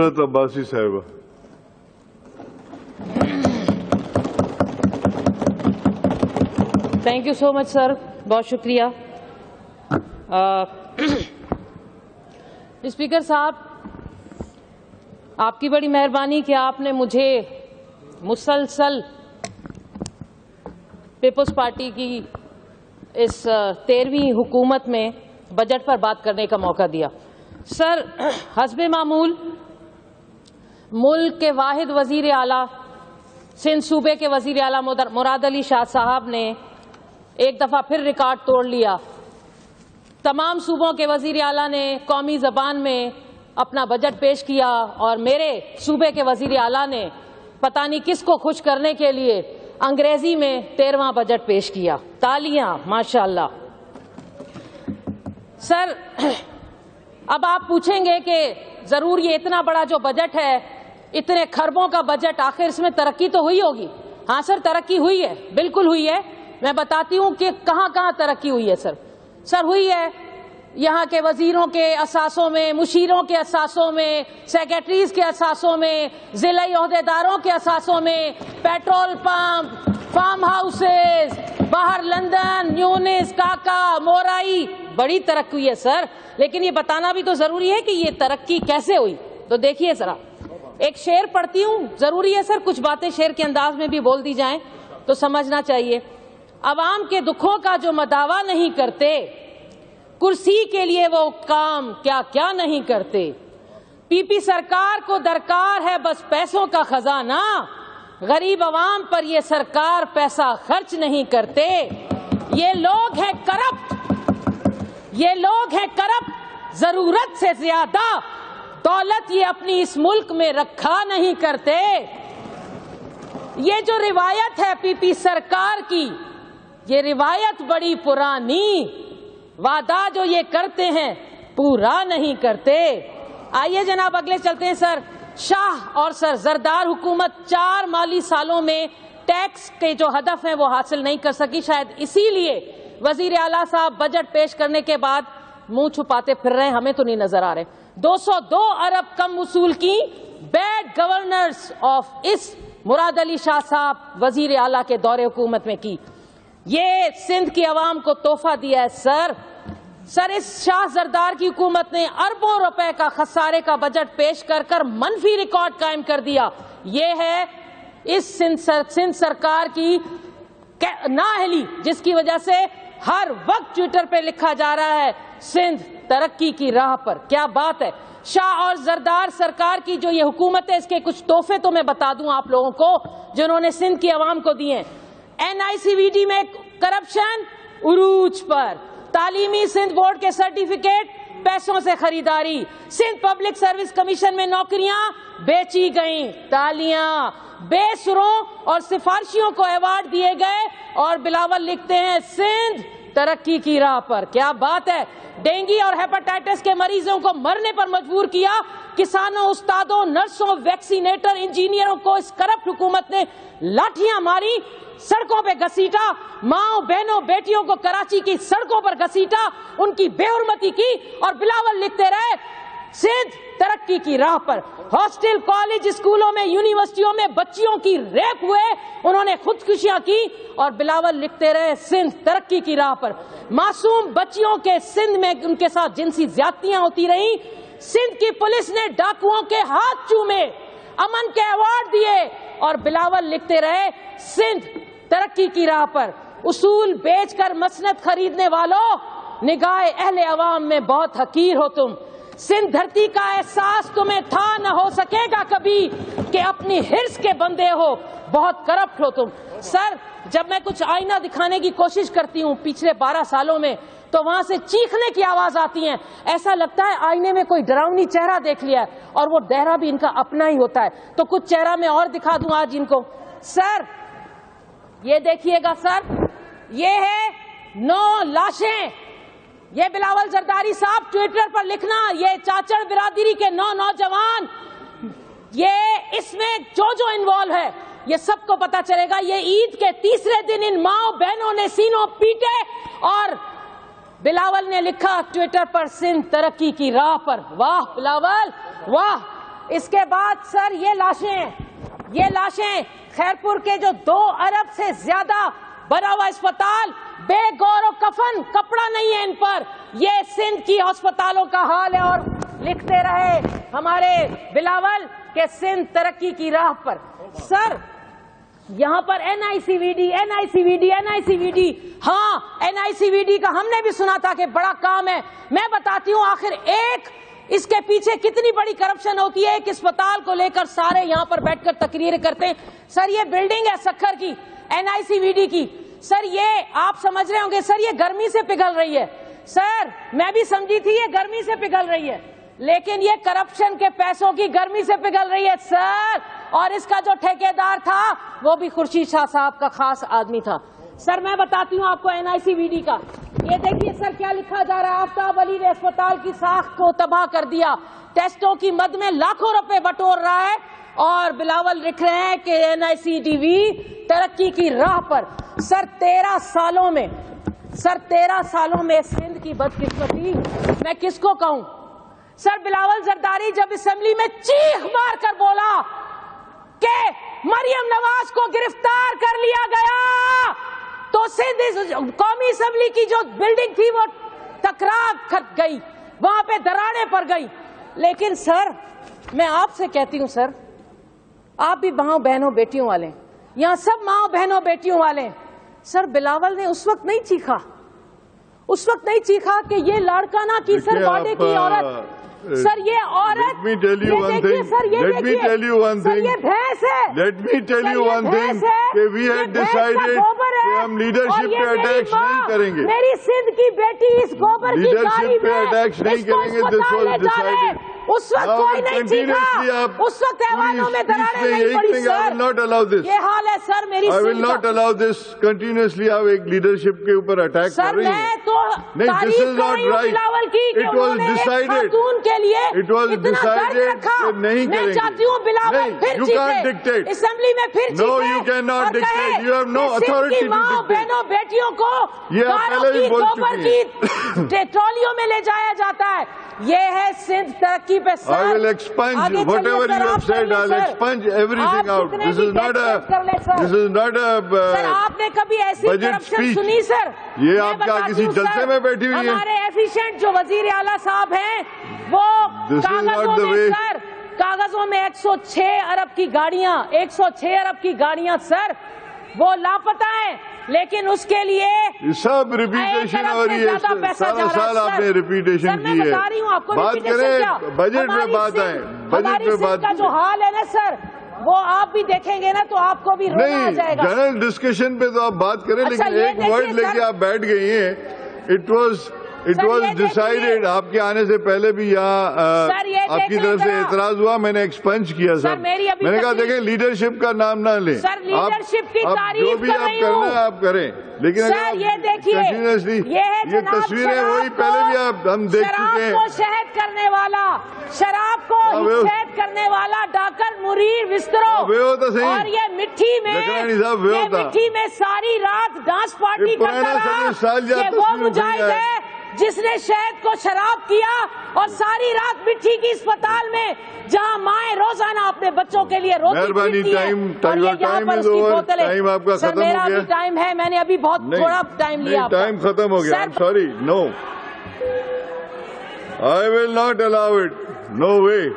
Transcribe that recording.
عباسی صاحبہ. Thank you so مچ سر، بہت شکریہ. اسپیکر صاحب، آپ کی بڑی مہربانی کہ آپ نے مجھے مسلسل پیپلز پارٹی کی اس 13ویں حکومت میں بجٹ پر بات کرنے کا موقع دیا. سر، حسب معمول ملک کے واحد وزیر اعلیٰ، سندھ صوبے کے وزیر اعلیٰ مراد علی شاہ صاحب نے ایک دفعہ پھر ریکارڈ توڑ لیا. تمام صوبوں کے وزیر اعلیٰ نے قومی زبان میں اپنا بجٹ پیش کیا اور میرے صوبے کے وزیر اعلیٰ نے پتہ نہیں کس کو خوش کرنے کے لیے انگریزی میں 13واں بجٹ پیش کیا. تالیاں ماشاءاللہ. سر، اب آپ پوچھیں گے کہ ضرور یہ اتنا بڑا جو بجٹ ہے، اتنے خربوں کا بجٹ، آخر اس میں ترقی تو ہوئی ہوگی. ہاں سر، ترقی ہوئی ہے، بالکل ہوئی ہے. میں بتاتی ہوں کہ کہاں کہاں ترقی ہوئی ہے. سر ہوئی ہے یہاں کے وزیروں کے اثاثوں میں، مشیروں کے اثاثوں میں، سیکریٹریز کے اثاثوں میں، ضلعی عہدیداروں کے اثاثوں میں، پیٹرول پمپ، فارم ہاؤسز، باہر لندن، نیونس، کاکا، مورائی، بڑی ترقی ہوئی ہے سر. لیکن یہ بتانا بھی تو ضروری ہے کہ یہ ترقی کیسے ہوئی. تو دیکھیے ذرا، ایک شعر پڑھتی ہوں، ضروری ہے سر کچھ باتیں شعر کے انداز میں بھی بول دی جائیں تو سمجھنا چاہیے. عوام کے دکھوں کا جو مداوا نہیں کرتے، کرسی کے لیے وہ کام کیا کیا نہیں کرتے. پی پی سرکار کو درکار ہے بس پیسوں کا خزانہ، غریب عوام پر یہ سرکار پیسہ خرچ نہیں کرتے. یہ لوگ ہیں کرپٹ، یہ لوگ ہیں کرپٹ، ضرورت سے زیادہ دولت یہ اپنی اس ملک میں رکھا نہیں کرتے. یہ جو روایت ہے پی پی سرکار کی، یہ روایت بڑی پرانی، وعدہ جو یہ کرتے ہیں پورا نہیں کرتے. آئیے جناب اگلے چلتے ہیں. سر، شاہ اور سر زردار حکومت 4 مالی سالوں میں ٹیکس کے جو ہدف ہیں وہ حاصل نہیں کر سکی. شاید اسی لیے وزیر اعلیٰ صاحب بجٹ پیش کرنے کے بعد منہ چھپاتے پھر رہے ہیں، ہمیں تو نہیں نظر آ رہے. 202 ارب کم وصول کی بیڈ گورنرز آف اس مراد علی شاہ صاحب وزیر اعلیٰ کے دور حکومت میں کی. یہ سندھ کی عوام کو تحفہ دیا ہے. سر اس شاہ زردار کی حکومت نے اربوں روپے کا خسارے کا بجٹ پیش کر کر منفی ریکارڈ قائم کر دیا. یہ ہے اس سندھ سرکار کی نااہلی، جس کی وجہ سے ہر وقت ٹویٹر پہ لکھا جا رہا ہے سندھ ترقی کی راہ پر. کیا بات ہے. شاہ اور زردار سرکار کی جو یہ حکومت ہے، اس کے کچھ تحفے تو میں بتا دوں آپ لوگوں کو جو انہوں نے سندھ کی عوام کو دیے ہیں. NICVT میں کرپشن عروج پر، تعلیمی سندھ بورڈ کے سرٹیفکیٹ پیسوں سے خریداری، سندھ پبلک سروس کمیشن میں نوکریاں بیچی گئیں. تالیاں. بے سروں اور سفارشیوں کو ایوارڈ دیے گئے اور بلاول لکھتے ہیں سندھ ترقی کی راہ پر. کیا بات ہے. ڈینگی اور ہیپاٹائٹس کے مریضوں کو مرنے پر مجبور کیا. کسانوں، استادوں، نرسوں، ویکسینیٹر، انجینئروں کو اس کرپٹ حکومت نے لاٹھیاں ماری، سڑکوں پہ گھسیٹا. ماؤں، بہنوں، بیٹیوں کو کراچی کی سڑکوں پر گھسیٹا، ان کی بے حرمتی کی اور بلاول لکھتے رہے سندھ ترقی کی راہ پر. ہاسٹل، کالج، اسکولوں میں، یونیورسٹیوں میں بچیوں کی ریپ ہوئے، انہوں نے خودکشیاں کی اور بلاول لکھتے رہے سندھ ترقی کی راہ پر. معصوم بچیوں کے سندھ میں ان کے ساتھ جنسی زیادتیاں ہوتی رہیں. سندھ کی پولیس نے ڈاکوؤں کے ہاتھ چومے، امن کے ایوارڈ دیے اور بلاول لکھتے رہے سندھ ترقی کی راہ پر. اصول بیچ کر مسند خریدنے والوں، نگاہ اہل عوام میں بہت حقیر ہو تم. سندھ دھرتی کا احساس تمہیں تھا نہ ہو سکے گا کبھی کہ اپنی ہرس کے بندے ہو، بہت کرپٹ ہو تم. سر، جب میں کچھ آئینہ دکھانے کی کوشش کرتی ہوں پچھلے 12 سالوں میں تو وہاں سے چیخنے کی آواز آتی ہیں. ایسا لگتا ہے آئینے میں کوئی ڈراؤنی چہرہ دیکھ لیا ہے اور وہ چہرہ بھی ان کا اپنا ہی ہوتا ہے. تو کچھ چہرہ میں اور دکھا دوں آج ان کو. سر یہ دیکھیے گا. سر یہ ہے 9 لاشیں. یہ بلاول زرداری صاحب ٹویٹر پر لکھنا، یہ چاچڑ برادری کے 9 نوجوان، یہ اس میں جو انوالو ہے یہ سب کو پتا چلے گا. یہ عید کے تیسرے دن ان ماؤں بہنوں نے سینوں پیٹے اور بلاول نے لکھا ٹویٹر پر سندھ ترقی کی راہ پر. واہ بلاول واہ. اس کے بعد سر یہ لاشیں خیرپور کے جو 2 ارب سے زیادہ بنا ہوا اسپتال، بے گور و کفن، کپڑا نہیں ہے ان پر. یہ سندھ کی ہسپتالوں کا حال ہے. اور لکھتے رہے ہمارے بلاول کہ سندھ ترقی کی راہ پر. سر یہاں پر این آئی سی وی ڈی، ہاں این آئی سی وی ڈی کا ہم نے بھی سنا تھا کہ بڑا کام ہے. میں بتاتی ہوں آخر اس کے پیچھے کتنی بڑی کرپشن ہوتی ہے. ایک اسپتال کو لے کر سارے یہاں پر بیٹھ کر تقریر کرتے ہیں. سر یہ بلڈنگ ہے سکھر کی، این آئی سی وی ڈی کی. سر یہ آپ سمجھ رہے ہوں گے سر یہ گرمی سے پگھل رہی ہے. سر میں بھی سمجھی تھی یہ گرمی سے پگھل رہی ہے، لیکن یہ کرپشن کے پیسوں کی گرمی سے پگھل رہی ہے سر. اور اس کا جو ٹھیکیدار تھا وہ بھی خورشید شاہ صاحب کا خاص آدمی تھا. سر میں بتاتی ہوں آپ کو این آئی سی وی ڈی کا. یہ دیکھیے سر کیا لکھا جا رہا ہے. آفتاب علی نے اسپتال کی ساخت کو تباہ کر دیا، ٹیسٹوں کی مد میں لاکھوں روپے بٹور رہا ہے. اور بلاول لکھ رہے ہیں کہ این آئی سی ٹی وی ترقی کی راہ پر. سر 13 سالوں میں سندھ کی بدقسمتی میں کس کو کہوں. سر بلاول زرداری جب اسمبلی میں چیخ مار کر بولا کہ مریم نواز کو گرفتار کر لیا گیا تو سندھ قومی اسمبلی کی جو بلڈنگ تھی وہ ٹکرا کر گئی، وہاں پہ دراڑیں پڑ گئی. لیکن سر میں آپ سے کہتی ہوں سر آپ بھی ماؤں بہنوں بیٹیوں والے ہیں، یہاں سب ماؤں بہنوں بیٹیوں والے ہیں. سر بلاول نے اس وقت نہیں چیخا کہ یہ لاڑکانہ کی سر وعدے کی عورت. سر یہ عورت یہ دیکھیے سر یہ بھینس ہے. Let me tell you one thing کہ we had decided کہ ہم لیڈرشپ پہ اٹیک نہیں کریں گے. میری سندھ کی بیٹی اس گوبر کی گاڑی لیڈرشپ پہ اٹیک نہیں کریں گے. This was decided. اس وقت کوئی نہیں چیخا، اس وقت ایوانوں میں دراڑیں نہیں پڑی. I will not allow this. یہ حال ہے سر میری I will not allow this. Continuously آپ ایک لیڈرشپ کے اوپر اٹیک کر رہی ہیں. میں تو نہیں, this is not right. It was decided. کے لیے It was decided کہ نہیں کریں گے. میں چاہتی ہوں بلاول پھر You can't dictate. اسمبلی میں پھر No, you cannot dictate. You have no authority to dictate. بہنوں بیٹیوں کو پہلے بھی بول چکی کی ٹرالیوں میں لے جایا جاتا ہے. یہ ہے سندھ ترقی پہ سر. I will expunge whatever you have said. I'll expunge everything out. This is not a سر آپ نے کبھی ایسی کرپشن سنی سر؟ یہ آپ کیا کسی جلسے میں بیٹھی ہوئی ہیں؟ ہمارے ایفیشینٹ جو وزیر اعلیٰ صاحب ہیں وہ کاغذوں میں 106 ارب کی گاڑیاں سر وہ لاپتہ ہیں. لیکن اس کے لیے سب ریپیٹیشن ہو رہی ہے. سارا سال آپ نے ریپیٹیشن کی ہے. بات کریں بجٹ پہ بات آئیں. بجٹ پہ بات کا جو حال ہے نا سر وہ آپ بھی دیکھیں گے نا تو آپ کو بھی رونا آ جائے گا. جنرل ڈسکشن پہ تو آپ بات کریں لیکن ایک ورڈ لے کے آپ بیٹھ گئی ہیں. It was decided. آپ کے آنے سے پہلے بھی یہاں آپ کی طرف سے اعتراض ہوا. میں نے ایکسپنج کیا سر. میں نے کہا دیکھیں لیڈرشپ کا نام نہ لیں. آپ جو بھی آپ کرنا ہے آپ کریں. لیکن یہ تصویریں وہی پہلے بھی ہم دیکھ چکے ہیں. شہد کرنے والا شراب کو شہد کرنے والا ڈاکر مریر وسترو اور یہ مٹھی میں ساری رات ڈانس پارٹی کرتا رہا. یہ وہ مجاہد ہے جس نے شہد کو شراب کیا اور ساری رات مٹھی کی اسپتال میں جہاں مائیں روزانہ اپنے بچوں کے لیے روتی پیتی ہیں اور یہ یہاں پر اس کی بوتلیں. سر میرا ابھی ٹائم ہے، میں نے ابھی بہت تھوڑا ٹائم لیا. ٹائم ختم ہو گیا. Sorry. No I will not allow it. No way.